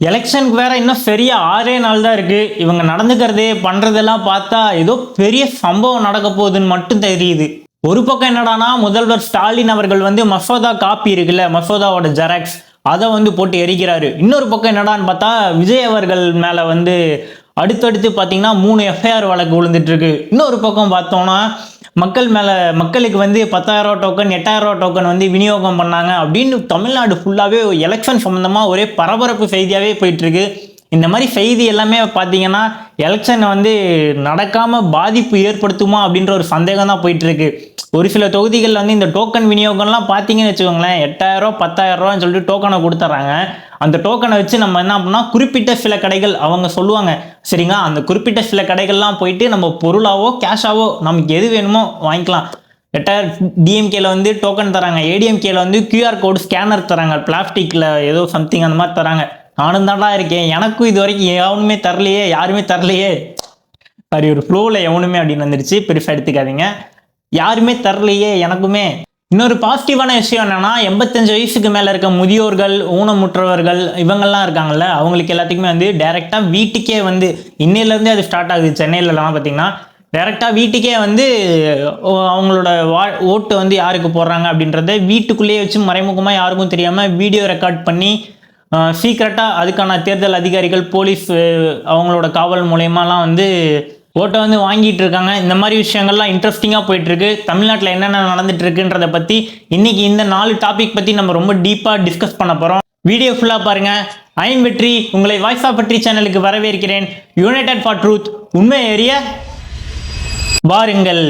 எலெக்ஷனுக்கு வேற இன்னும் சரியா 6 நாள் தான் இருக்கு. இவங்க நடந்துக்கிறதே பண்றதெல்லாம் பார்த்தா ஏதோ பெரிய சம்பவம் நடக்க போகுதுன்னு மட்டும் தெரியுது. ஒரு பக்கம் என்னடானா முதல்வர் ஸ்டாலின் அவர்கள் வந்து மசோதா காப்பி இருக்குல்ல, மசோதாவோட ஜெராக்ஸ் அதை வந்து போட்டு எரிக்கிறாரு. இன்னொரு பக்கம் என்னடான்னு பார்த்தா விஜய் அவர்கள் மேல வந்து அடுத்தடுத்து பார்த்தீங்கன்னா 3 எஃப்ஐஆர் வழக்கு விழுந்துட்டு இருக்கு. இன்னொரு பக்கம் பார்த்தோம்னா மக்களுக்கு வந்து 10,000 டோக்கன் 8,000 டோக்கன் வந்து விநியோகம் பண்ணாங்க அப்படின்னு தமிழ்நாடு ஃபுல்லாகவே எலெக்ஷன் சம்மந்தமாக ஒரே பரபரப்பு செய்தியாகவே போயிட்டு இருக்கு. இந்த மாதிரி செய்தி எல்லாமே பார்த்தீங்கன்னா எலெக்ஷனை வந்து நடக்காம பாதிப்பு ஏற்படுத்துமா அப்படின்ற ஒரு சந்தேகம் தான் போயிட்டு இருக்கு. ஒரு சில தொகுதிகளில் வந்து இந்த டோக்கன் விநியோகம்லாம் பார்த்தீங்கன்னு வச்சுக்கோங்களேன், 8,000 10,000 சொல்லிட்டு டோக்கனை கொடுத்துட்றாங்க. அந்த டோக்கனை வச்சு நம்ம என்ன பண்ணோம், குறிப்பிட்ட சில கடைகள் அவங்க சொல்லுவாங்க சரிங்களா, அந்த குறிப்பிட்ட சில கடைகள்லாம் போயிட்டு நம்ம பொருளாவோ கேஷாவோ நமக்கு எது வேணுமோ வாங்கிக்கலாம். 8,000 டிஎம்கேல வந்து டோக்கன் தராங்க, ஏடிஎம்கேல வந்து கியூஆர் கோடு ஸ்கேனர் தராங்க, பிளாஸ்டிக்ல ஏதோ சம்திங் அந்த மாதிரி தராங்க. நானும் தான்டா இருக்கேன், எனக்கும் இது வரைக்கும் எவனுமே தரலையே, யாருமே தரலையே, சாரி ஒரு ஃப்ளோவில் எவனுமே அப்படின்னு வந்துருச்சு, பெருசாக எடுத்துக்காதீங்க, யாருமே தரலையே எனக்குமே. இன்னொரு பாசிட்டிவான விஷயம் என்னன்னா 85 வயசுக்கு மேல இருக்க முதியோர்கள், ஊனமுற்றவர்கள் இவங்கெல்லாம் இருக்காங்கல்ல, அவங்களுக்கு எல்லாத்துக்குமே வந்து டைரக்டா வீட்டுக்கே வந்து இன்னையிலேருந்தே அது ஸ்டார்ட் ஆகுது. சென்னையிலலாம் பார்த்தீங்கன்னா டைரக்டா வீட்டுக்கே வந்து அவங்களோட ஓட்டு வந்து யாருக்கு போடுறாங்க அப்படின்றத வீட்டுக்குள்ளேயே வச்சு மறைமுகமாக யாருக்கும் தெரியாமல் வீடியோ ரெக்கார்ட் பண்ணி சீக்கிரட்டாக அதுக்கான தேர்தல் அதிகாரிகள் போலீஸ் அவங்களோட காவல் மூலயமாலாம் வந்து ஓட்டை வந்து வாங்கிட்டு இருக்காங்க. இந்த மாதிரி விஷயங்கள்லாம் இன்ட்ரெஸ்டிங்காக போயிட்டு இருக்கு. தமிழ்நாட்டில் என்னென்ன நடந்துட்டு இருக்குன்றதை பற்றி இன்னைக்கு இந்த 4 டாபிக் பற்றி நம்ம ரொம்ப டீப்பாக டிஸ்கஸ் பண்ண போகிறோம். வீடியோ ஃபுல்லாக பாருங்க. ஐம் வெற்றி, உங்களை வாய்ஸ் ஆஃப் வெற்றி சேனலுக்கு வரவேற்கிறேன். யுனைடெட் ஃபார் ட்ரூத், உண்மை ஏறிய வாருங்கள்.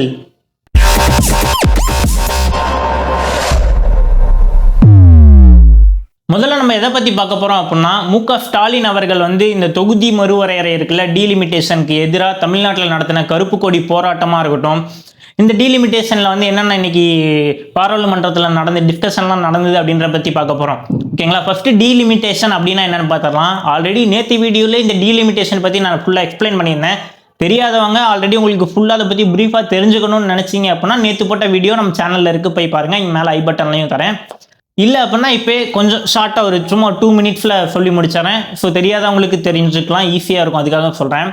முதல்ல நம்ம எதை பற்றி பார்க்க போகிறோம் அப்படின்னா, மு.க. ஸ்டாலின் அவர்கள் வந்து இந்த தொகுதி மறுவரையறை இருக்குல்ல, டீலிமிட்டேஷனுக்கு எதிராக தமிழ்நாட்டில் நடத்தின கருப்பு கொடி போராட்டமாக இருக்கட்டும், இந்த டீலிமிட்டேஷனில் வந்து என்னென்ன இன்னைக்கு பாராளுமன்றத்தில் நடந்த டிஸ்கஷன்லாம் நடந்தது அப்படின்ற பற்றி பார்க்க போகிறோம். ஓகேங்களா, ஃபர்ஸ்ட் டீலிமிட்டேஷன் அப்படின்னா என்னென்னு பார்த்துடலாம். ஆல்ரெடி நேற்று வீடியோவில் இந்த டீலிமிட்டேஷன் பற்றி நான் ஃபுல்லாக எக்ஸ்பிளைன் பண்ணியிருந்தேன். தெரியாதவங்க ஆல்ரெடி உங்களுக்கு ஃபுல்லாக அதை பற்றி ப்ரீஃபாக தெரிஞ்சுக்கணும்னு நினச்சிங்க அப்படின்னா நேற்று போட்ட வீடியோ நம்ம சேனலில் இருக்குது, போய் பாருங்கள். இங்கே மேலே ஐ பட்டன்லையும் தரேன். இல்லை அப்படின்னா இப்போ கொஞ்சம் ஷார்ட்டாக ஒரு சும்மா 2 மினிட்ஸில் சொல்லி முடிச்சிடறேன். ஸோ தெரியாதவங்களுக்கு தெரிஞ்சுக்கலாம், ஈஸியாக இருக்கும், அதுக்காக சொல்கிறேன்.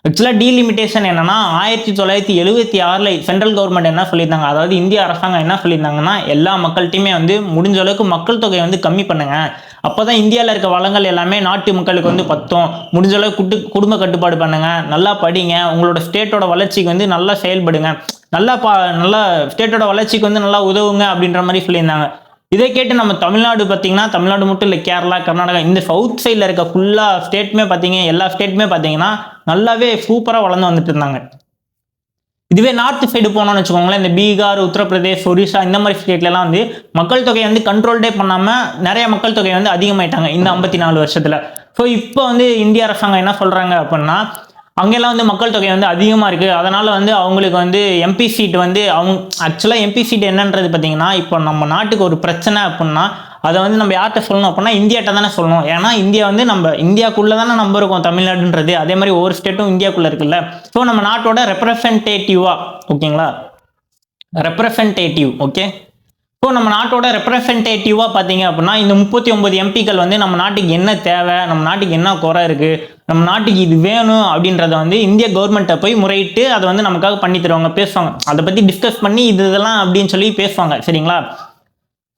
ஆக்சுவலாக டீலிமிட்டேஷன் என்னன்னா 1976 சென்ட்ரல் கவர்மெண்ட் என்ன சொல்லியிருந்தாங்க, அதாவது இந்திய அரசாங்கம் என்ன சொல்லியிருந்தாங்கன்னா, எல்லா மக்கள்கிட்டையுமே வந்து முடிஞ்ச அளவுக்கு மக்கள் தொகையை வந்து கம்மி பண்ணுங்க, அப்போ தான் இந்தியாவில் இருக்க வளங்கள் எல்லாமே நாட்டு மக்களுக்கு வந்து பத்தும், முடிஞ்ச அளவுக்கு குடும்ப கட்டுப்பாடு பண்ணுங்க, நல்லா படிங்க, உங்களோட ஸ்டேட்டோட வளர்ச்சிக்கு வந்து நல்லா செயல்படுங்க, நல்லா ஸ்டேட்டோட வளர்ச்சிக்கு வந்து நல்லா உதவுங்க அப்படின்ற மாதிரி சொல்லியிருந்தாங்க. இதை கேட்டு நம்ம தமிழ்நாடு பார்த்தீங்கன்னா, தமிழ்நாடு மட்டும் இல்லை, கேரளா, கர்நாடகா, இந்த சவுத் சைடில் இருக்க ஃபுல்லாக ஸ்டேட்டுமே பார்த்தீங்க, எல்லா ஸ்டேட்டுமே பார்த்தீங்கன்னா நல்லாவே சூப்பராக வளர்ந்து வந்துட்டு இருந்தாங்க. இதுவே நார்த் சைடு போனோம்னு வச்சுக்கோங்களேன், இந்த பீகார், உத்தரப்பிரதேஷ், ஒரிசா இந்த மாதிரி ஸ்டேட்லலாம் வந்து மக்கள் தொகையை வந்து கண்ட்ரோல்டே பண்ணாமல் நிறைய மக்கள் தொகை வந்து அதிகமாயிட்டாங்க இந்த 54 வருஷத்தில். ஸோ இப்போ வந்து இந்திய அரசாங்கம் என்ன சொல்கிறாங்க அப்படின்னா, அங்கெல்லாம் வந்து மக்கள் தொகை வந்து அதிகமாக இருக்குது, அதனால் வந்து அவங்களுக்கு வந்து எம்பி சீட் வந்து ஆக்சுவலாக எம்பி சீட் என்னன்றது பார்த்தீங்கன்னா, இப்போ நம்ம நாட்டுக்கு ஒரு பிரச்சனை அப்படின்னா அதை வந்து நம்ம யார்கிட்ட சொல்லணும் அப்படின்னா இந்தியாட்ட தானே சொல்லணும். ஏன்னா இந்தியா வந்து நம்ம இந்தியாவுக்குள்ளே தானே நம்ம இருக்கோம் தமிழ்நாடுன்றது, அதே மாதிரி ஒவ்வொரு ஸ்டேட்டும் இந்தியாவுக்குள்ளே இருக்குல்ல. ஸோ நம்ம நாட்டோட ரெப்ரசன்டேட்டிவாக, ஓகேங்களா, ரெப்ரசன்டேட்டிவ், ஓகே. ஸோ நம்ம நாட்டோட ரெப்ரசன்டேட்டிவாக பார்த்தீங்க அப்படின்னா இந்த 39 எம்பிக்கள் வந்து நம்ம நாட்டுக்கு என்ன தேவை, நம்ம நாட்டுக்கு என்ன குறை இருக்குது, நம்ம நாட்டுக்கு இது வேணும் அப்படின்றத வந்து இந்திய கவர்மெண்ட்டை போய் முறையிட்டு அதை வந்து நமக்காக பண்ணி தருவாங்க, பேசுவாங்க, அதை பற்றி டிஸ்கஸ் பண்ணி இதெல்லாம் அப்படின்னு சொல்லி பேசுவாங்க, சரிங்களா.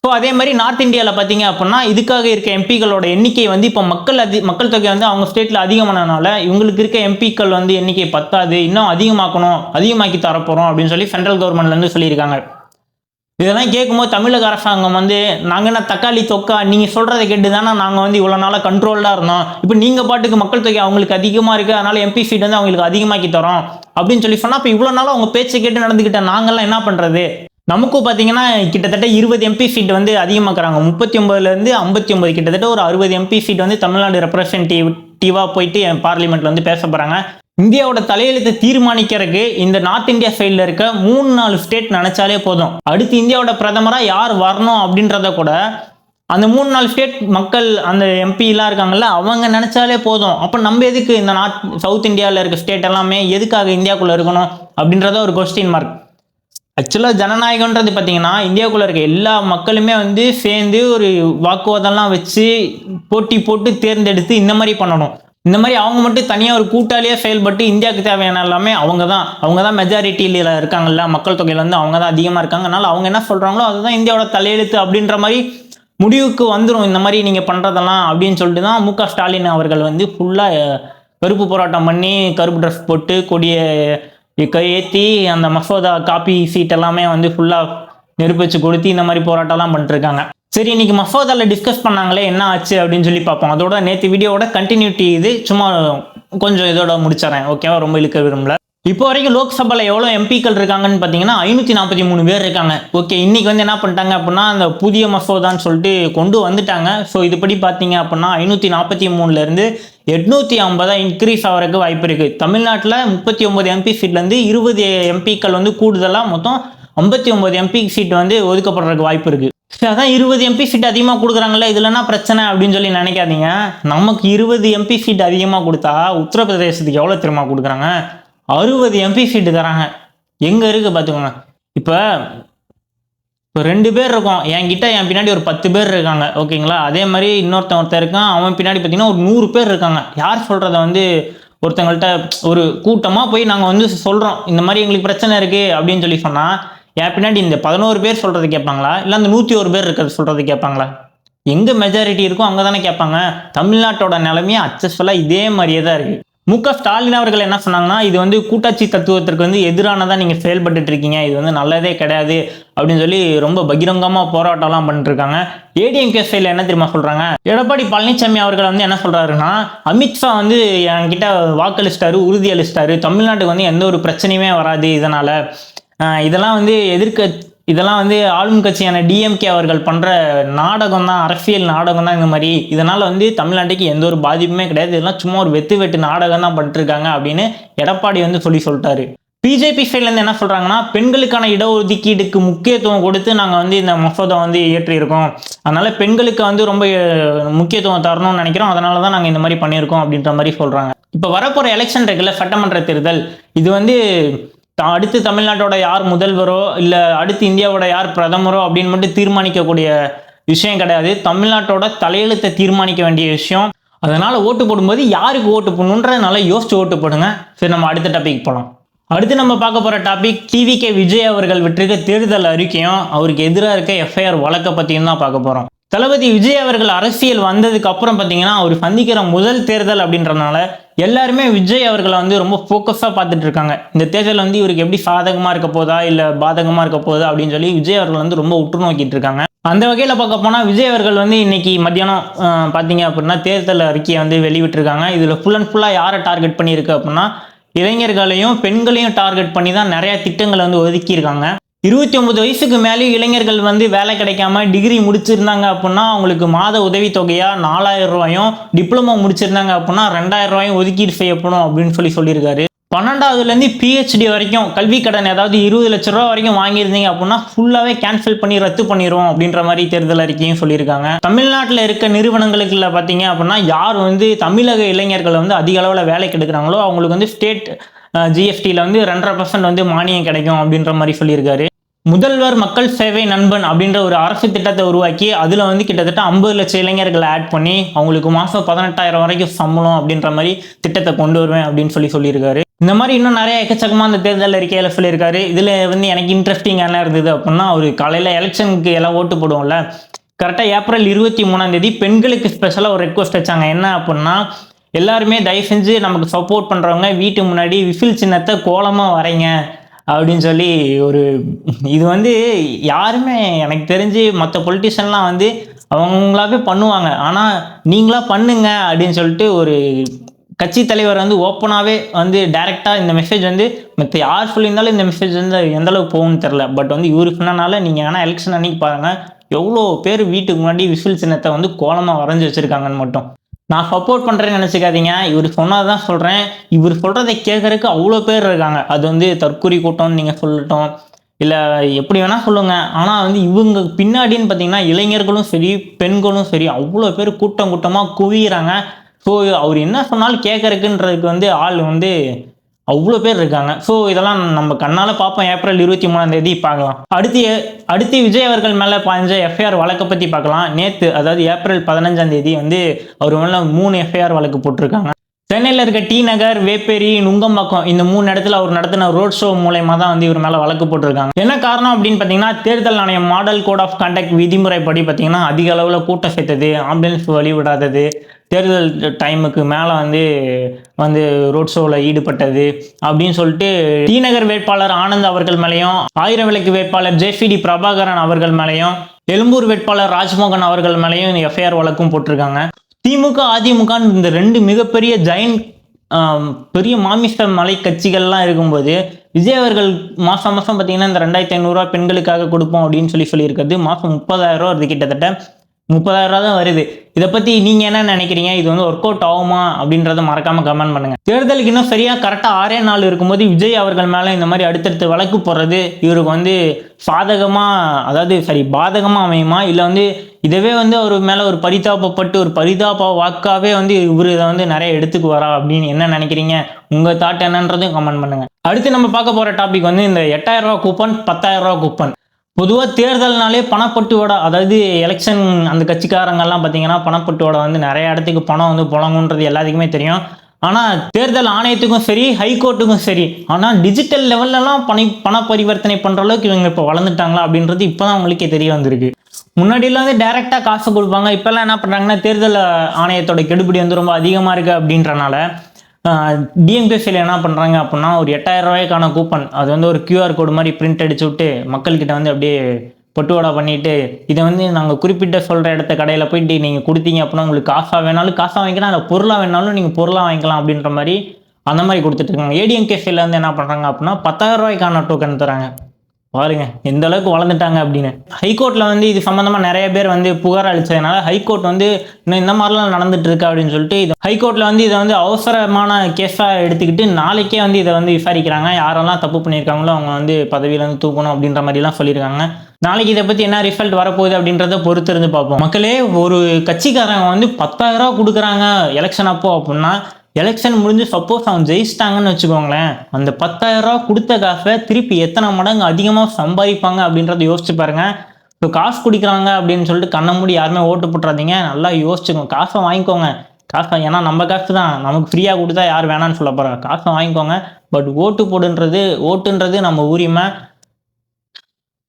ஸோ அதே மாதிரி நார்த் இந்தியாவில் பார்த்தீங்க அப்படின்னா இதுக்காக இருக்க எம்பிக்களோட எண்ணிக்கை வந்து இப்போ மக்கள் தொகை வந்து அவங்க ஸ்டேட்டில் அதிகமானனால இவங்களுக்கு இருக்க எம்பிக்கள் வந்து எண்ணிக்கை பத்தாது, இன்னும் அதிகமாக்கி தரப்போகிறோம் அப்படின்னு சொல்லி சென்ட்ரல் கவர்மெண்ட்லேருந்து சொல்லியிருக்காங்க. இதெல்லாம் கேட்கும்போது தமிழக அரசாங்கம் வந்து நாங்கள் என்ன தக்காளி தொக்கா, நீங்கள் சொல்கிறத கேட்டு தானே நாங்கள் வந்து இவ்வளோ நாளாக கண்ட்ரோல்டாக இருந்தோம், இப்போ நீங்கள் பாட்டுக்கு மக்கள் தொகை அவங்களுக்கு அதிகமாக இருக்குது அதனால் எம்பி சீட் வந்து அவங்களுக்கு அதிகமாக்கி தரோம் அப்படின்னு சொல்லி சொன்னால், இப்போ இவ்வளோ நாளாக அவங்க பேச்சை கேட்டு நடந்துக்கிட்ட நாங்கள்லாம் என்ன பண்ணுறது. நமக்கும் பார்த்தீங்கன்னா கிட்டத்தட்ட 20 எம்பி சீட் வந்து அதிகமாக்குறாங்க, 39லேருந்து 59, கிட்டத்தட்ட ஒரு 60 எம்பி சீட் வந்து தமிழ்நாடு ரெப்ரசன்டேட்டிவாக போயிட்டு பார்லிமெண்ட்டில் வந்து பேச போகிறாங்க. இந்தியாவோட தலையெழுத்தை தீர்மானிக்கிறதுக்கு இந்த நார்த் இந்தியா சைடில் இருக்க 3-4 ஸ்டேட் நினைச்சாலே போதும். அடுத்து இந்தியாவோட பிரதமராக யார் வரணும் அப்படின்றத கூட அந்த 3-4 ஸ்டேட் மக்கள், அந்த எம்பிலாம் இருக்காங்கல்ல, அவங்க நினைச்சாலே போதும். அப்போ நம்ம எதுக்கு இந்த சவுத் இந்தியாவில் இருக்க ஸ்டேட் எல்லாமே எதுக்காக இந்தியாவுக்குள்ள இருக்கணும் அப்படின்றத ஒரு கொஸ்டின் மார்க். ஆக்சுவலாக ஜனநாயகன்றது பார்த்தீங்கன்னா இந்தியாவுக்குள்ள இருக்க எல்லா மக்களுமே வந்து சேர்ந்து ஒரு வாக்குவாதம்லாம் வச்சு போட்டி போட்டு தேர்ந்தெடுத்து இந்த மாதிரி பண்ணணும். இந்த மாதிரி அவங்க மட்டும் தனியாக ஒரு கூட்டாளியாக செயல்பட்டு இந்தியாவுக்கு தேவையான எல்லாமே அவங்க தான் மெஜாரிட்டியில் இருக்காங்கல்ல, மக்கள் தொகையில் வந்து அவங்க தான் அதிகமாக இருக்காங்க. அதனால அவங்க என்ன சொல்கிறாங்களோ அதுதான் இந்தியாவோட தலையெழுத்து அப்படின்ற மாதிரி முடிவுக்கு வந்துடும் இந்த மாதிரி நீங்கள் பண்ணுறதெல்லாம் அப்படின்னு சொல்லிட்டு தான் மு.க. ஸ்டாலின் அவர்கள் வந்து ஃபுல்லாக கருப்பு போராட்டம் பண்ணி கருப்பு ட்ரெஸ் போட்டு கொடியை ஏற்றி அந்த மசோதா காப்பி சீட் எல்லாமே வந்து ஃபுல்லாக நெருப்பிச்சு கொடுத்து இந்த மாதிரி போராட்டம்லாம் பண்ணிட்டுருக்காங்க. சரி, இன்னைக்கு மசோதாவில் டிஸ்கஸ் பண்ணாங்களே என்ன ஆச்சு அப்படின்னு சொல்லி பார்ப்போம். அதோட நேற்று வீடியோவோட கண்டினியூட்டி இது, சும்மா கொஞ்சம் இதோட முடிச்சிடறேன், ஓகேவா? ரொம்ப இழுக்க விரும்பல. இப்போ வரைக்கும் லோக்சபாவில் எவ்வளோ எம்பிக்கள் இருக்காங்கன்னு பார்த்தீங்கன்னா 543 பேர் இருக்காங்க. ஓகே, இன்னைக்கு வந்து என்ன பண்ணிட்டாங்க அப்படின்னா அந்த புதிய மசோதான்னு சொல்லிட்டு கொண்டு வந்துட்டாங்க. ஸோ இதுபடி பார்த்தீங்க அப்படின்னா 543லேருந்து 850 இன்க்ரீஸ் ஆகிறதுக்கு வாய்ப்பு இருக்குது. தமிழ்நாட்டில் 39 எம்பி சீட்லேருந்து 20 எம்பிக்கள் வந்து கூடுதலாக மொத்தம் 59 எம்பி சீட் வந்து ஒதுக்கப்படுறதுக்கு வாய்ப்பு இருக்குது. அதான் 20 எம்பி சீட் அதிகமாக கொடுக்குறாங்கல்ல, இதுல என்ன பிரச்சனை அப்படின்னு சொல்லி நினைக்காதீங்க. நமக்கு 20 எம்பி சீட் அதிகமாக கொடுத்தா உத்தரப்பிரதேசத்துக்கு எவ்வளோ திரும்ப கொடுக்குறாங்க? 60 எம்பி சீட்டு தராங்க. எங்கே இருக்குது பார்த்துக்கோங்க. இப்போ 2 பேர் இருக்கோம், என்கிட்ட என் பின்னாடி ஒரு 10 பேர் இருக்காங்க, ஓகேங்களா? அதே மாதிரி ஒருத்தன் இருக்கான், அவன் பின்னாடி பார்த்தீங்கன்னா ஒரு 100 பேர் இருக்காங்க. யார் சொல்கிறத வந்து ஒருத்தங்கள்ட்ட ஒரு கூட்டமாக போய் நாங்கள் வந்து சொல்கிறோம் இந்த மாதிரி எங்களுக்கு பிரச்சனை இருக்குது அப்படின்னு சொல்லி சொன்னால் என் பின்னாடி இந்த 11 பேர் சொல்கிறது கேட்பாங்களா, இல்லை அந்த 101 பேர் இருக்கிறது சொல்கிறது கேட்பாங்களா? எங்கே மெஜாரிட்டி இருக்கோ அங்கே தானே கேட்பாங்க. தமிழ்நாட்டோட நிலைமையே அச்சஸ்ஃபுல்லாக இதே மாதிரியே தான் இருக்குது. மு.க. ஸ்டாலின் அவர்கள் என்ன சொன்னாங்கன்னா, இது வந்து கூட்டாட்சி தத்துவத்திற்கு வந்து எதிரானதான் நீங்கள் செயல்பட்டு இருக்கீங்க, இது வந்து நல்லதே கிடையாது அப்படின்னு சொல்லி ரொம்ப பகிரங்கமாக போராட்டம்லாம் பண்ணிட்டு இருக்காங்க. ஏடிஎம்கே சைடில் என்ன தெரியுமா சொல்கிறாங்க? எடப்பாடி பழனிசாமி அவர்கள் வந்து என்ன சொல்கிறாருன்னா, அமித்ஷா வந்து என்கிட்ட வாக்களிச்சிட்டாரு, உறுதியளிச்சிட்டாரு, தமிழ்நாட்டுக்கு வந்து எந்த ஒரு பிரச்சனையுமே வராது, இதனால் இதெல்லாம் வந்து ஆளும் கட்சியான டிஎம்கே அவர்கள் பண்ற நாடகம் தான், அரசியல் நாடகம் தான் இந்த மாதிரி. இதனால வந்து தமிழ்நாட்டுக்கு எந்த ஒரு பாதிப்புமே கிடையாது, இதெல்லாம் சும்மா ஒரு வெட்டு நாடகம் தான் பண்ணிருக்காங்க அப்படின்னு எடப்பாடி வந்து சொல்லிட்டாரு. பிஜேபி சைட்ல இருந்து என்ன சொல்றாங்கன்னா, பெண்களுக்கான இடஒதுக்கீடுக்கு முக்கியத்துவம் கொடுத்து நாங்கள் வந்து இந்த மசோதா வந்து இயற்றியிருக்கோம், அதனால பெண்களுக்கு வந்து ரொம்ப முக்கியத்துவம் தரணும்னு நினைக்கிறோம், அதனால தான் நாங்கள் இந்த மாதிரி பண்ணியிருக்கோம் அப்படின்ற மாதிரி சொல்றாங்க. இப்போ வரப்போற எலெக்ஷன் இருக்குல்ல, சட்டமன்ற தேர்தல், இது வந்து அடுத்து தமிழ்நாட்டோட யார் முதல்வரோ இல்லை அடுத்து இந்தியாவோட யார் பிரதமரோ அப்படின்னு மட்டும் தீர்மானிக்கக்கூடிய விஷயம் கிடையாது, தமிழ்நாட்டோட தலையெழுத்தை தீர்மானிக்க வேண்டிய விஷயம். அதனால ஓட்டு போடும்போது யாருக்கு ஓட்டு போடணுன்றதுனால யோசிச்சு ஓட்டு போடுங்க. சரி, நம்ம அடுத்த டாபிக் போகலாம். அடுத்து நம்ம பார்க்க போகிற டாபிக் டிவிகே விஜய் அவர்கள் விட்டிருக்க தேர்தல் அறிக்கையும் அவருக்கு எதிராக இருக்க எஃப்ஐஆர் வழக்கை பற்றியும் தான் பார்க்க போகிறோம். தளபதி விஜய் அவர்கள் அரசியல் வந்ததுக்கு அப்புறம் பார்த்தீங்கன்னா அவர் சந்திக்கிற முதல் தேர்தல் அப்படின்றதுனால எல்லாருமே விஜய் அவர்களை வந்து ரொம்ப ஃபோக்கஸாக பார்த்துட்டு இருக்காங்க. இந்த தேர்தல் வந்து இவருக்கு எப்படி சாதகமாக இருக்க போதா இல்லை பாதகமாக இருக்க போதா அப்படின்னு சொல்லி விஜய் அவர்கள் வந்து ரொம்ப உற்று நோக்கிட்டு இருக்காங்க. அந்த வகையில் பார்க்க போனால் விஜய் அவர்கள் வந்து இன்னைக்கு மத்தியானம் பார்த்தீங்க அப்படின்னா தேர்தல் அறிக்கையை வந்து வெளிவிட்டிருக்காங்க. இதில் ஃபுல் அண்ட் ஃபுல்லாக யாரை டார்கெட் பண்ணியிருக்கு அப்படின்னா இளைஞர்களையும் பெண்களையும் டார்கெட் பண்ணி தான் நிறைய திட்டங்களை வந்து ஒதுக்கியிருக்காங்க. 29 வயசுக்கு மேலே இளைஞர்கள் வந்து வேலை கிடைக்காம டிகிரி முடிச்சிருந்தாங்க அப்படின்னா அவங்களுக்கு மாத உதவித்தொகையா 4000 ரூபாயும், டிப்ளமோ முடிச்சிருந்தாங்க அப்படின்னா 2000 ரூபாயும் ஒதுக்கீடு செய்யப்படும் அப்படின்னு சொல்லியிருக்காரு. 12வதுலேருந்து பிஹெச்டி வரைக்கும் கல்வி கடன் ஏதாவது 20 லட்ச ரூபா வரைக்கும் வாங்கியிருந்தீங்க அப்படின்னா ஃபுல்லாகவே கேன்சல் பண்ணி ரத்து பண்ணிடுவோம் அப்படின்ற மாதிரி தேர்தல் அறிக்கையும் சொல்லியிருக்காங்க. தமிழ்நாட்டில் இருக்க நிறுவனங்களுக்குள்ள பார்த்தீங்க அப்படின்னா யார் வந்து தமிழக இளைஞர்களை வந்து அதிக அளவில் வேலைக்கு எடுக்கிறாங்களோ அவங்களுக்கு வந்து ஸ்டேட் ஜிஎஸ்டியில் வந்து 2.5% வந்து மானியம் கிடைக்கும் அப்படின்ற மாதிரி சொல்லியிருக்காரு. முதல்வர் மக்கள் சேவை நண்பன் அப்படின்ற ஒரு அரசு திட்டத்தை உருவாக்கி அதில் வந்து கிட்டத்தட்ட 50 லட்சம் இளைஞர்களை ஆட் பண்ணி அவங்களுக்கு மாதம் 18,000 வரைக்கும் சம்பளம் அப்படின்ற மாதிரி திட்டத்தை கொண்டு வருவேன் அப்படின்னு சொல்லியிருக்காரு. இந்த மாதிரி இன்னும் நிறைய எக்கச்சக்கமாக அந்த தேர்தல் அறிக்கையில் சொல்லியிருக்காரு. இதில் வந்து எனக்கு இன்ட்ரெஸ்டிங் என்ன இருந்தது அப்படின்னா, ஒரு காலையில் எலெக்ஷனுக்கு எல்லாம் ஓட்டு போடுவோம்ல, கரெக்டாக ஏப்ரல் 23 பெண்களுக்கு ஸ்பெஷலாக ஒரு ரெக்வஸ்ட் வச்சாங்க. என்ன அப்படின்னா, எல்லாருமே தயவு செஞ்சு நமக்கு சப்போர்ட் பண்ணுறவங்க வீட்டு முன்னாடி விசில் சின்னத்தை கோலமாக வரைங்க அப்படின்னு சொல்லி இது வந்து யாருமே எனக்கு தெரிஞ்சு மற்ற பொலிட்டிஷியன்லாம் வந்து அவங்களாவே பண்ணுவாங்க, ஆனால் நீங்களா பண்ணுங்க அப்படின்னு சொல்லிட்டு ஒரு கட்சி தலைவர் வந்து ஓப்பனாகவே வந்து டைரெக்டாக இந்த மெசேஜ் வந்து மற்ற யார் சொல்லியிருந்தாலும் இந்த மெசேஜ் வந்து எந்த அளவுக்கு போகும்னு தெரில. பட் வந்து இவரு சொன்னனால நீங்கள் ஆனால் எலெக்ஷன் அன்னைக்கு பாருங்கள் எவ்வளோ பேர் வீட்டுக்கு முன்னாடி விசில் சின்னத்தை வந்து கோலமாக வரைஞ்சி வச்சுருக்காங்கன்னு மட்டும். நான் சப்போர்ட் பண்ணுறேன்னு நினச்சிக்காதீங்க, இவர் சொன்னதான் சொல்கிறேன். இவர் சொல்கிறத கேட்குறதுக்கு அவ்வளோ பேர் இருக்காங்க. அது வந்து தற்கொலை கூட்டம்னு நீங்கள் சொல்லட்டும், இல்லை எப்படி வேணால் சொல்லுங்கள். ஆனால் வந்து இவங்க பின்னாடின்னு பார்த்தீங்கன்னா இளைஞர்களும் சரி பெண்களும் சரி அவ்வளோ பேர் கூட்டமாக குவிகிறாங்க. ஸோ அவர் என்ன சொன்னாலும் கேட்கறதுக்குன்றதுக்கு வந்து ஆள் வந்து அவ்வளோ பேர் இருக்காங்க. ஸோ இதெல்லாம் நம்ம கண்ணால் பார்ப்போம். ஏப்ரல் 23 பார்க்கலாம். அடுத்து விஜய் அவர்கள் மேலே பாய்ஞ்ச எஃப்ஐஆர் வழக்கை பற்றி பார்க்கலாம். நேற்று, அதாவது ஏப்ரல் 15 வந்து அவர் மேலே 3 எஃப்ஐஆர் வழக்கு போட்டிருக்காங்க. சென்னையில் இருக்க டி நகர், வேப்பேரி, நுங்கம்பாக்கம் இந்த 3 இடத்துல அவர் நடத்தின ரோட் ஷோ மூலயமா தான் வந்து இவர் மேலே வழக்கு போட்டிருக்காங்க. என்ன காரணம் அப்படின்னு பார்த்தீங்கன்னா, தேர்தல் ஆணையம் மாடல் கோட் ஆஃப் கண்டக்ட் விதிமுறைப்படி பார்த்தீங்கன்னா அதிக அளவில் கூட்டம் சேர்த்தது, ஆம்புலன்ஸ் வழிவிடாதது, தேர்தல் டைமுக்கு மேலே வந்து ரோட் ஷோவில் ஈடுபட்டது அப்படின்னு சொல்லிட்டு டி நகர் வேட்பாளர் ஆனந்த் அவர்கள் மேலேயும், 1000 விளக்கு வேட்பாளர் ஜேசிடி பிரபாகரன் அவர்கள் மேலேயும், எழும்பூர் வேட்பாளர் ராஜ்மோகன் அவர்கள் மேலேயும் எஃப்ஐஆர் வழக்கும் போட்டிருக்காங்க. திமுக, அதிமுக இந்த 2 மிகப்பெரிய ஜெயின் பெரிய மாமிச மலை கட்சிகள்லாம் இருக்கும்போது விஜய் அவர்கள் மாதம் பார்த்தீங்கன்னா இந்த 2500 ரூபா பெண்களுக்காக கொடுப்போம் அப்படின்னு சொல்லியிருக்கிறது மாதம் 30,000 ரூபா வருது. கிட்டத்தட்ட 30,000 ரூபா தான் வருது. இதை பற்றி நீங்கள் என்ன நினைக்கிறீங்க? இது வந்து ஒர்க் அவுட் ஆகுமா அப்படின்றத மறக்காமல் கமெண்ட் பண்ணுங்கள். தேர்தலுக்கு இன்னும் சரியாக கரெக்டாக 6 நாள் இருக்கும்போது விஜய் அவர்கள் மேலே இந்த மாதிரி அடுத்தடுத்து வழக்கு போடுறது இவருக்கு வந்து சாதகமாக, அதாவது பாதகமாக அமையுமா, இல்லை வந்து இதவே வந்து அவர் மேலே ஒரு பரிதாபப்பட்டு ஒரு பரிதாப வாக்காவே வந்து இவர் இதை வந்து நிறைய எடுத்துக்குவாரா அப்படின்னு என்ன நினைக்கிறீங்க? உங்கள் தாட் என்னன்றதையும் கமெண்ட் பண்ணுங்கள். அடுத்து நம்ம பார்க்க போகிற டாபிக் வந்து இந்த 8,000 ரூபா கூப்பன், 10,000 ரூபா கூப்பன். பொதுவாக தேர்தல்னாலே பணப்பட்டுவாடா, அதாவது எலெக்ஷன் அந்த கட்சிக்காரங்கெல்லாம் பார்த்தீங்கன்னா பணப்பட்டுவாடா வந்து நிறைய இடத்துக்கு பணம் வந்து புழங்குன்றது எல்லாத்துக்குமே தெரியும். ஆனால் தேர்தல் ஆணையத்துக்கும் சரி, ஹைகோர்ட்டுக்கும் சரி, ஆனால் டிஜிட்டல் லெவல்லலாம் பண பரிவர்த்தனை பண்ணுற அளவுக்கு இவங்க இப்போ வளர்ந்துட்டாங்களா அப்படின்றது இப்போ தான் அவங்களுக்கே தெரிய வந்திருக்கு. முன்னாடியெல்லாம் வந்து டைரெக்டாக காசு கொடுப்பாங்க. இப்போல்லாம் என்ன பண்ணுறாங்கன்னா, தேர்தல் ஆணையத்தோட கெடுபிடி வந்து ரொம்ப அதிகமாக இருக்குது அப்படின்றனால டிஎம்கே சைடில் என்ன பண்ணுறாங்க அப்படின்னா, ஒரு 8,000 ரூபாய்க்கான கூப்பன், அது வந்து ஒரு கியூஆர் கோடு மாதிரி பிரிண்ட் அடிச்சு விட்டு மக்கள்கிட்ட வந்து அப்படியே பட்டுவாடா பண்ணிட்டு, இதை வந்து நாங்கள் குறிப்பிட்ட சொல்கிற இடத்த கடையில் போயிட்டு நீங்கள் கொடுத்தீங்க அப்படின்னா உங்களுக்கு காசாக வேணாலும் காசாக வாங்கிக்கலாம், இல்லை பொருளாக வேணாலும் நீங்கள் பொருளாக வாங்கிக்கலாம் அப்படின்ற மாதிரி அந்த மாதிரி கொடுத்துட்டு இருக்காங்க. ஏடிஎம்கே சைடில் வந்து என்ன பண்ணுறாங்க அப்படின்னா 10,000 ரூபாய்க்கான டோக்கன் தராங்க. பாருங்க எந்த அளவுக்கு வளர்ந்துட்டாங்க அப்படின்னு. ஹைகோர்ட்டில் வந்து இது சம்மந்தமாக நிறைய பேர் வந்து புகார் அளித்ததுனால ஹைகோர்ட் வந்து இன்னும் இந்த மாதிரிலாம் நடந்துட்டு இருக்கா அப்படின்னு சொல்லிட்டு இது ஹைகோர்ட்டில் வந்து இதை வந்து அவசரமான கேஸாக எடுத்துக்கிட்டு நாளைக்கே வந்து இதை வந்து விசாரிக்கிறாங்க. யாரெல்லாம் தப்பு பண்ணியிருக்காங்களோ அவங்க வந்து பதவியில் வந்து தூக்கணும் அப்படின்ற மாதிரிலாம் சொல்லியிருக்காங்க. நாளைக்கு இதை பற்றி என்ன ரிசல்ட் வரப்போகுது அப்படின்றத பொறுத்து இருந்து பார்ப்போம். மக்களே, ஒரு கட்சிக்காரங்க வந்து 10,000 ரூபா கொடுக்குறாங்க எலெக்ஷன் அப்போ அப்படின்னா, எலெக்ஷன் முடிஞ்சு சப்போஸ் அவன் ஜெயிச்சிட்டாங்கன்னு வச்சுக்கோங்களேன், அந்த 10,000 ரூபா கொடுத்த காசை திருப்பி எத்தனை மடங்கு அதிகமாக சம்பாதிப்பாங்க அப்படின்றத யோசிச்சு பாருங்க. இப்போ காசு குடிக்கிறாங்க அப்படின்னு சொல்லிட்டு கண்ண மூடி யாருமே ஓட்டு போட்டுறாதீங்க. நல்லா யோசிச்சுக்கோங்க. காசை வாங்கிக்கோங்க. காசை, ஏன்னா நம்ம காசு தான், நமக்கு ஃப்ரீயாக கொடுத்தா யார் வேணான்னு சொல்ல போகிறாங்க. காசை வாங்கிக்கோங்க. பட் ஓட்டுன்றது நம்ம உரிமை.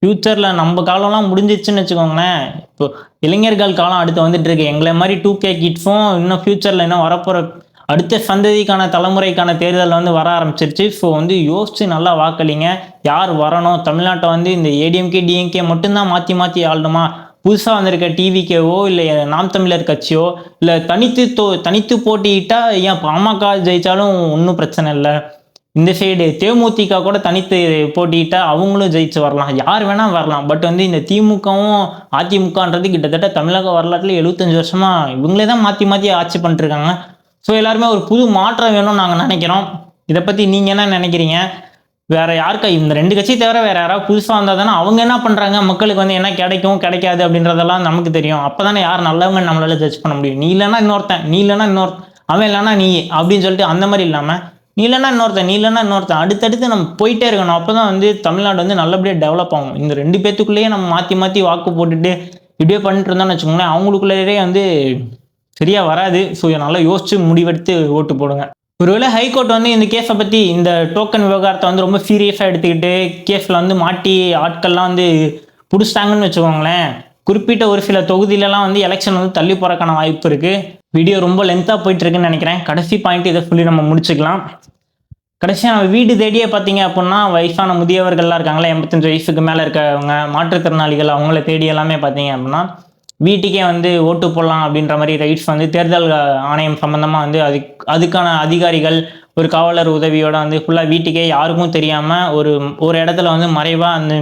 ஃப்யூச்சரில் நம்ம காலம்லாம் முடிஞ்சிச்சுன்னு வச்சுக்கோங்களேன். இப்போ இளைஞர்கள் காலம் அடுத்து வந்துட்டு இருக்கு. எங்களை மாதிரி 2K கிட்ஸும் இன்னும் ஃப்யூச்சரில் இன்னும் வரப்போகிற அடுத்த சந்ததிக்கான தலைமுறைக்கான தேர்தல் வந்து வர ஆரம்பிச்சிருச்சு. ஸோ வந்து யோசிச்சு நல்லா வாக்களிங்க. யார் வரணும்? தமிழ்நாட்டை வந்து இந்த ஏடிஎம்கே, டிஎம்கே மட்டும்தான் மாற்றி ஆளணுமா? புதுசாக வந்திருக்க டிவிக்கேவோ இல்லை நாம் தமிழர் கட்சியோ இல்லை தனித்து போட்டியிட்டா ஏன் பாமக ஜெயிச்சாலும் ஒன்றும் பிரச்சனை இல்லை. இந்த சைடு தேமுதிக கூட தனித்து போட்டியிட்டா அவங்களும் ஜெயிச்சு வரலாம். யார் வேணால் வரலாம். பட் வந்து இந்த திமுகவும் அதிமுகன்றது கிட்டத்தட்ட தமிழக வரலாற்றில் 75 வருஷமாக இவங்களே தான் மாற்றி ஆட்சி பண்ணிட்டுருக்காங்க. ஸோ எல்லாருமே ஒரு புது மாற்றம் வேணும்னு நாங்கள் நினைக்கிறோம். இதை பற்றி நீங்கள் என்ன நினைக்கிறீங்க? வேறு யாருக்கா இந்த 2 கட்சி தவிர வேறு யாராவது புதுசாக வந்தால் தானே அவங்க என்ன பண்ணுறாங்க, மக்களுக்கு வந்து என்ன கிடைக்கும் கிடைக்காது அப்படின்றதெல்லாம் நமக்கு தெரியும். அப்போ தானே யார் நல்லவங்க நம்மளால ஜட்ஜ் பண்ண முடியும். நீ இல்லைன்னா இன்னொருத்தன், அவன் இல்லைன்னா நீ அப்படின்னு சொல்லிட்டு அந்த மாதிரி இல்லாமல் நீ இல்லைன்னா இன்னொருத்தன் அடுத்தடுத்து நம்ம போயிட்டே இருக்கணும். அப்போ தான் வந்து தமிழ்நாடு வந்து நல்லபடியாக டெவலப் ஆகும். இந்த 2 பேத்துக்குள்ளேயே நம்ம மாற்றி வாக்கு போட்டுட்டு இப்படியே பண்ணிட்டு இருந்தோம்னு வச்சுக்கோங்களேன், அவங்களுக்குள்ளேயே வந்து சரியாக வராது. ஸோ நல்லா யோசிச்சு முடிவெடுத்து ஓட்டு போடுங்க. ஒருவேளை ஹைகோர்ட் வந்து இந்த கேஸை பற்றி, இந்த டோக்கன் விவகாரத்தை வந்து ரொம்ப சீரியஸாக எடுத்துக்கிட்டு கேஸில் வந்து மாட்டி ஆட்கள்லாம் வந்து பிடிச்சிட்டாங்கன்னு வச்சுக்கோங்களேன், குறிப்பிட்ட ஒரு சில தொகுதியிலலாம் வந்து எலெக்ஷன் வந்து தள்ளி போகிறக்கான வாய்ப்பு இருக்குது. வீடியோ ரொம்ப லென்த்தாக போயிட்டுருக்குன்னு நினைக்கிறேன். கடைசி பாயிண்ட் இதை சொல்லி நம்ம முடிச்சுக்கலாம். கடைசியாக நம்ம வீடு தேடியே பார்த்தீங்க அப்படின்னா வயசான முதியவர்கள்லாம் இருக்காங்களா, 85 வயசுக்கு மேலே இருக்கவங்க, மாற்றுத்திறனாளிகள், அவங்கள தேடி எல்லாமே பார்த்தீங்க அப்படின்னா வீட்டுக்கே வந்து ஓட்டு போடலாம் அப்படின்ற மாதிரி ரைட்ஸ் வந்து தேர்தல் ஆணையம் சம்மந்தமாக வந்து அதுக்கான அதிகாரிகள் ஒரு காவலர் உதவியோட வந்து ஃபுல்லாக வீட்டுக்கே யாருக்கும் தெரியாமல் ஒரு இடத்துல வந்து மறைவாக அந்த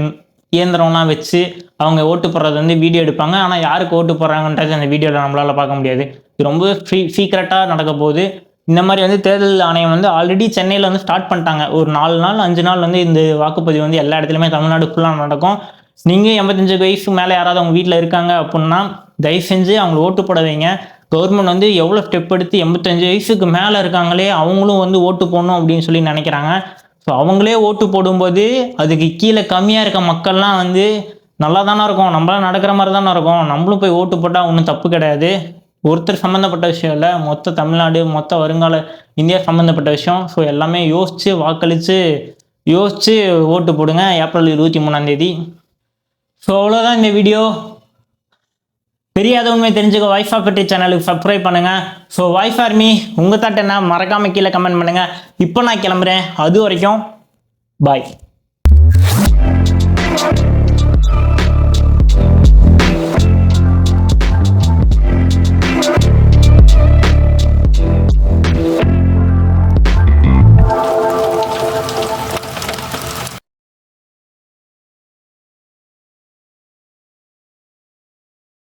இயந்திரம்லாம் வச்சு அவங்க ஓட்டு போடுறது வந்து வீடியோ எடுப்பாங்க. ஆனால் யாருக்கு ஓட்டு போடுறாங்கன்றது அந்த வீடியோவில் நம்மளால் பார்க்க முடியாது. இது ரொம்ப சீக்ரெட்டாக நடக்க போகுது. இந்த மாதிரி வந்து தேர்தல் ஆணையம் வந்து ஆல்ரெடி சென்னையில் வந்து ஸ்டார்ட் பண்ணிட்டாங்க. ஒரு 4 நாள் 5 நாள் வந்து இந்த வாக்குப்பதிவு வந்து எல்லா இடத்துலையுமே தமிழ்நாடு ஃபுல்லாக நடக்கும். நீங்கள் 85 வயசு மேலே யாராவது அவங்க வீட்டில் இருக்காங்க அப்படின்னா தயவு செஞ்சு அவங்களை ஓட்டு போட வைங்க. கவர்மெண்ட் வந்து எவ்வளோ ஸ்டெப் எடுத்து 85 வயசுக்கு மேலே இருக்காங்களே அவங்களும் வந்து ஓட்டு போடணும் அப்படின்னு சொல்லி நினைக்கிறாங்க. ஸோ அவங்களே ஓட்டு போடும்போது அதுக்கு கீழே கம்மியாக இருக்க மக்கள்லாம் வந்து நல்லா தானே இருக்கும், நம்மளாம் நடக்கிற மாதிரி தானே இருக்கும், நம்மளும் போய் ஓட்டு போட்டால் ஒன்றும் தப்பு கிடையாது. ஒருத்தர் சம்மந்தப்பட்ட விஷயம் இல்லை, மொத்த தமிழ்நாடு மொத்த வருங்கால இந்தியா சம்மந்தப்பட்ட விஷயம். ஸோ எல்லாமே யோசித்து வாக்களித்து யோசித்து ஓட்டு போடுங்க ஏப்ரல் 23ஆம் தேதி. ஸோ அவ்வளோதான் இந்த வீடியோ. தெரியாத உண்மை தெரிஞ்சுக்க வாய்ஸ் ஆஃப் பெட்டி சேனலுக்கு சப்ஸ்கிரைப் பண்ணுங்கள். ஸோ வாய்ஸ் ஆர்மி உங்கள் தாட் என்ன மறக்காமல் கீழே கமெண்ட் பண்ணுங்கள். இப்போ நான் கிளம்புறேன், அது வரைக்கும் பாய்.